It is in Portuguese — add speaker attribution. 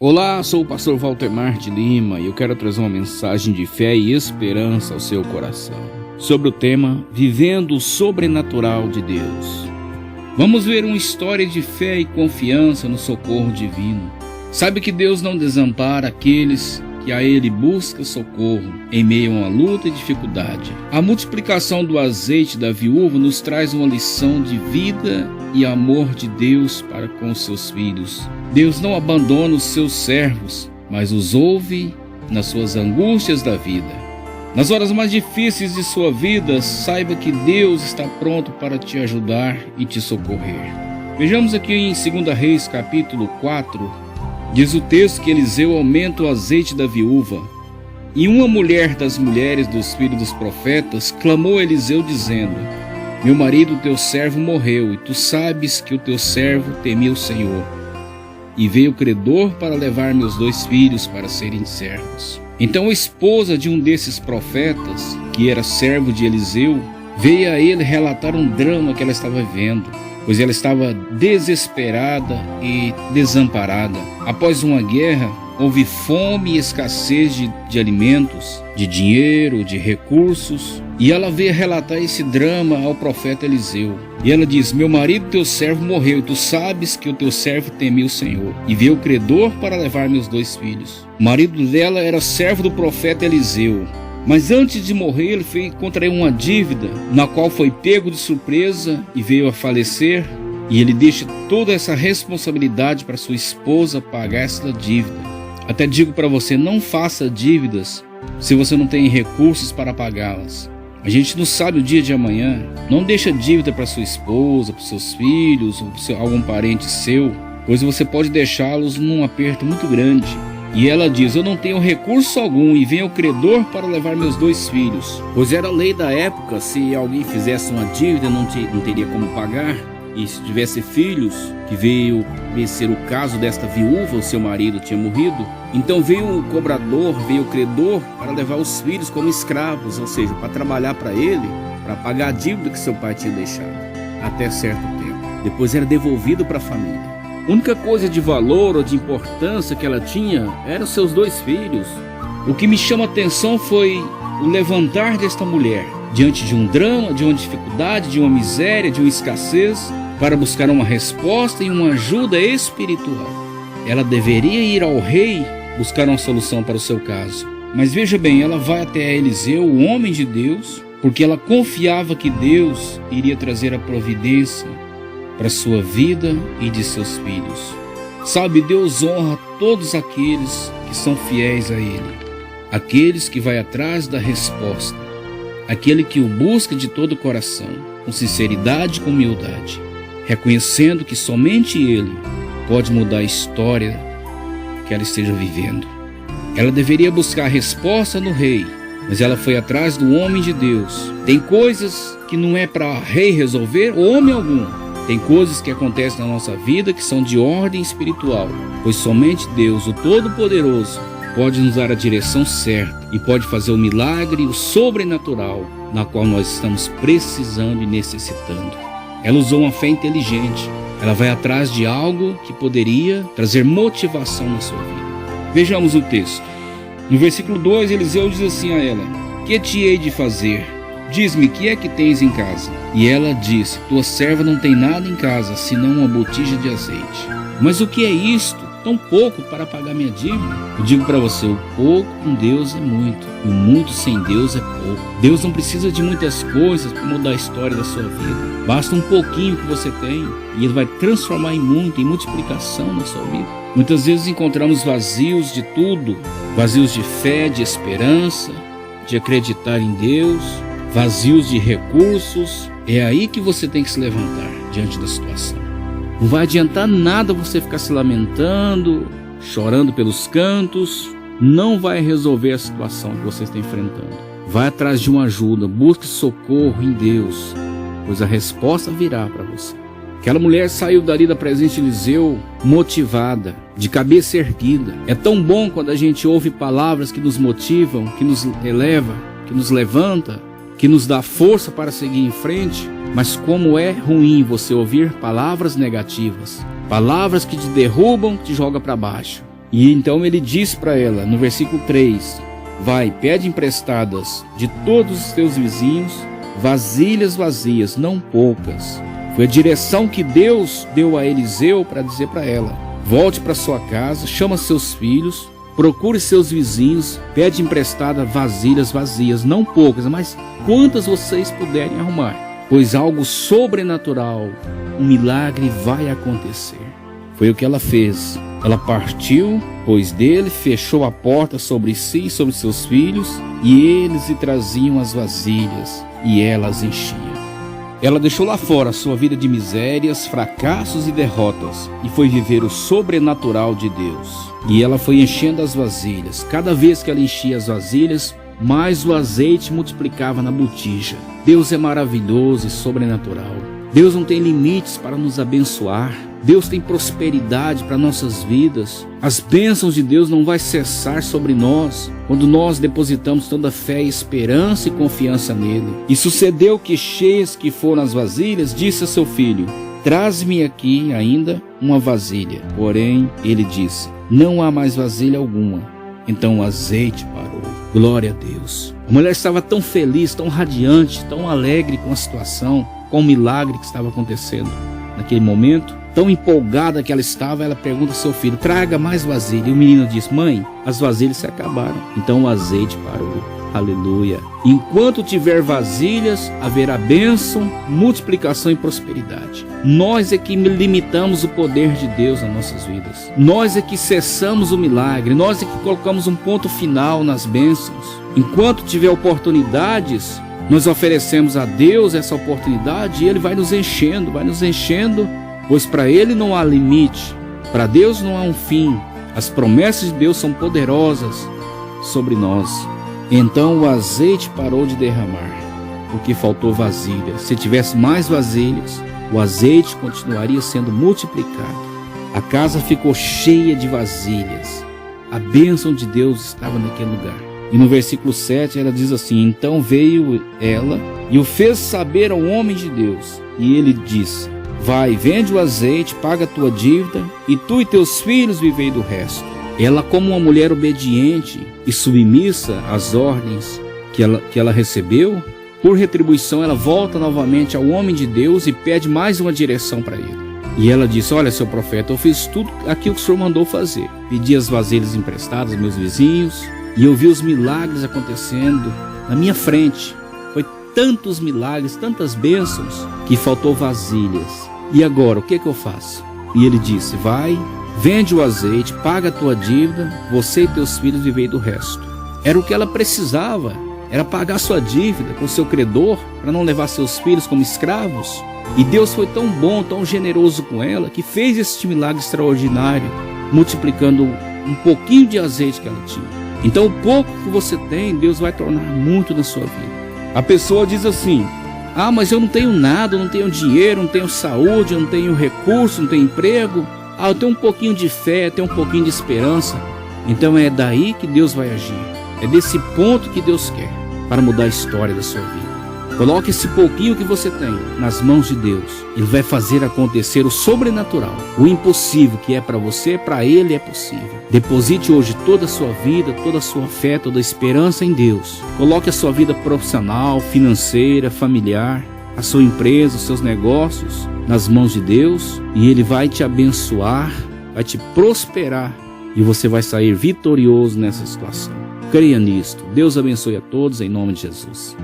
Speaker 1: Olá, sou o pastor Waltermar de Lima e eu quero trazer uma mensagem de fé e esperança ao seu coração sobre o tema Vivendo o Sobrenatural de Deus. Vamos ver uma história de fé e confiança no socorro divino. Sabe que Deus não desampara aqueles que a Ele busca socorro em meio a uma luta e dificuldade. A multiplicação do azeite da viúva nos traz uma lição de vida e amor de Deus para com os seus filhos. Deus não abandona os seus servos, mas os ouve nas suas angústias da vida. Nas horas mais difíceis de sua vida, saiba que Deus está pronto para te ajudar e te socorrer. Vejamos aqui em 2 Reis, capítulo 4, diz o texto que Eliseu aumenta o azeite da viúva. E uma mulher das mulheres dos filhos dos profetas clamou a Eliseu dizendo: Meu marido, teu servo, morreu, e tu sabes que o teu servo temia o Senhor. E veio o credor para levar meus 2 filhos para serem servos. Então a esposa de um desses profetas, que era servo de Eliseu, veio a ele relatar um drama que ela estava vivendo, pois ela estava desesperada e desamparada. Após uma guerra, houve fome e escassez de alimentos, de dinheiro, de recursos, e ela veio relatar esse drama ao profeta Eliseu. E ela diz: Meu marido, teu servo, morreu, e tu sabes que o teu servo temia o Senhor. E veio o credor para levar meus 2 filhos. O marido dela era servo do profeta Eliseu. Mas antes de morrer, ele foi contrair uma dívida, na qual foi pego de surpresa e veio a falecer. E ele deixa toda essa responsabilidade para sua esposa pagar essa dívida. Até digo para você, não faça dívidas se você não tem recursos para pagá-las. A gente não sabe o dia de amanhã. Não deixa dívida para sua esposa, para seus filhos, ou para algum parente seu, pois você pode deixá-los num aperto muito grande. E ela diz: Eu não tenho recurso algum, e vem o credor para levar meus 2 filhos. Pois era a lei da época, se alguém fizesse uma dívida, não teria como pagar. E se tivesse filhos, que veio ser o caso desta viúva, o seu marido tinha morrido, então veio o cobrador, veio o credor para levar os filhos como escravos, ou seja, para trabalhar para ele, para pagar a dívida que seu pai tinha deixado, até certo tempo. Depois era devolvido para a família. A única coisa de valor ou de importância que ela tinha eram seus 2 filhos. O que me chama a atenção foi o levantar desta mulher diante de um drama, de uma dificuldade, de uma miséria, de uma escassez, para buscar uma resposta e uma ajuda espiritual. Ela deveria ir ao rei buscar uma solução para o seu caso. Mas veja bem, ela vai até Eliseu, o homem de Deus, porque ela confiava que Deus iria trazer a providência para a sua vida e de seus filhos. Sabe, Deus honra todos aqueles que são fiéis a Ele, aqueles que vai atrás da resposta, aquele que o busca de todo o coração, com sinceridade e com humildade, reconhecendo que somente Ele pode mudar a história que ela esteja vivendo. Ela deveria buscar a resposta no rei, mas ela foi atrás do homem de Deus. Tem coisas que não é para rei resolver ou homem algum. Tem coisas que acontecem na nossa vida que são de ordem espiritual, pois somente Deus, o Todo-Poderoso, pode nos dar a direção certa e pode fazer o milagre, o sobrenatural, na qual nós estamos precisando e necessitando. Ela usou uma fé inteligente. Ela vai atrás de algo que poderia trazer motivação na sua vida. Vejamos o texto. No versículo 2, Eliseu diz assim a ela: Que te hei de fazer? Diz-me, que é que tens em casa? E ela disse: Tua serva não tem nada em casa, senão uma botija de azeite. Mas o que é isto? Tão pouco para pagar minha dívida? Eu digo para você, o pouco com Deus é muito, e o muito sem Deus é pouco. Deus não precisa de muitas coisas para mudar a história da sua vida. Basta um pouquinho que você tem, e Ele vai transformar em muito, em multiplicação na sua vida. Muitas vezes encontramos vazios de tudo, vazios de fé, de esperança, de acreditar em Deus, vazios de recursos. É aí que você tem que se levantar diante da situação. Não vai adiantar nada você ficar se lamentando, chorando pelos cantos. Não vai resolver a situação que você está enfrentando. Vai atrás de uma ajuda, busque socorro em Deus, pois a resposta virá para você. Aquela mulher saiu dali da presença de Eliseu motivada, de cabeça erguida. É tão bom quando a gente ouve palavras que nos motivam, que nos eleva, que nos levanta, que nos dá força para seguir em frente. Mas como é ruim você ouvir palavras negativas, palavras que te derrubam, te jogam para baixo. E então ele disse para ela, no versículo 3, vai, pede emprestadas de todos os teus vizinhos vasilhas vazias, não poucas. Foi a direção que Deus deu a Eliseu para dizer para ela: volte para sua casa, chama seus filhos, procure seus vizinhos, pede emprestada vasilhas vazias, não poucas, mas quantas vocês puderem arrumar, pois algo sobrenatural, um milagre vai acontecer. Foi o que ela fez. Ela partiu, pois dele, fechou a porta sobre si e sobre seus filhos, e eles lhe traziam as vasilhas, e ela as enchia. Ela deixou lá fora a sua vida de misérias, fracassos e derrotas, e foi viver o sobrenatural de Deus. E ela foi enchendo as vasilhas. Cada vez que ela enchia as vasilhas, mais o azeite multiplicava na botija. Deus é maravilhoso e sobrenatural. Deus não tem limites para nos abençoar. Deus tem prosperidade para nossas vidas. As bênçãos de Deus não vai cessar sobre nós quando nós depositamos toda a fé, esperança e confiança nele. E sucedeu que, cheias que foram as vasilhas, disse a seu filho: traz-me aqui ainda uma vasilha. Porém, ele disse: não há mais vasilha alguma. Então o azeite parou. Glória a Deus. A mulher estava tão feliz, tão radiante, tão alegre com a situação, com o milagre que estava acontecendo naquele momento. Tão empolgada que ela estava, ela pergunta ao seu filho: traga mais vasilha. E o menino diz: mãe, as vasilhas se acabaram. Então o azeite parou. Aleluia. Enquanto tiver vasilhas, haverá bênção, multiplicação e prosperidade. Nós é que limitamos o poder de Deus nas nossas vidas. Nós é que cessamos o milagre. Nós é que colocamos um ponto final nas bênçãos. Enquanto tiver oportunidades, nós oferecemos a Deus essa oportunidade, e Ele vai nos enchendo, pois para Ele não há limite, para Deus não há um fim. As promessas de Deus são poderosas sobre nós. Então o azeite parou de derramar, porque faltou vasilha. Se tivesse mais vasilhas, o azeite continuaria sendo multiplicado. A casa ficou cheia de vasilhas. A bênção de Deus estava naquele lugar. E no versículo 7 ela diz assim: então veio ela e o fez saber ao homem de Deus. E ele disse: vai, vende o azeite, paga a tua dívida, e tu e teus filhos vivei do resto. Ela, como uma mulher obediente e submissa às ordens que ela recebeu, por retribuição ela volta novamente ao homem de Deus e pede mais uma direção para ele. E ela diz: olha, seu profeta, eu fiz tudo aquilo que o senhor mandou fazer. Pedi as vasilhas emprestadas aos meus vizinhos, e eu vi os milagres acontecendo na minha frente. Foi tantos milagres, tantas bênçãos, que faltou vasilhas. E agora, o que eu faço? E ele disse: vai, vende o azeite, paga a tua dívida, você e teus filhos vivei do resto. Era o que ela precisava, era pagar sua dívida com seu credor, para não levar seus filhos como escravos. E Deus foi tão bom, tão generoso com ela, que fez este milagre extraordinário, multiplicando um pouquinho de azeite que ela tinha. Então o pouco que você tem, Deus vai tornar muito na sua vida. A pessoa diz assim: ah, mas eu não tenho nada, eu não tenho dinheiro, não tenho saúde, eu não tenho recurso, não tenho emprego. Ah, eu tenho um pouquinho de fé, tenho um pouquinho de esperança. Então é daí que Deus vai agir. É desse ponto que Deus quer para mudar a história da sua vida. Coloque esse pouquinho que você tem nas mãos de Deus. Ele vai fazer acontecer o sobrenatural. O impossível que é para você, para Ele é possível. Deposite hoje toda a sua vida, toda a sua fé, toda a esperança em Deus. Coloque a sua vida profissional, financeira, familiar, a sua empresa, os seus negócios nas mãos de Deus, e Ele vai te abençoar, vai te prosperar, e você vai sair vitorioso nessa situação. Creia nisto. Deus abençoe a todos em nome de Jesus.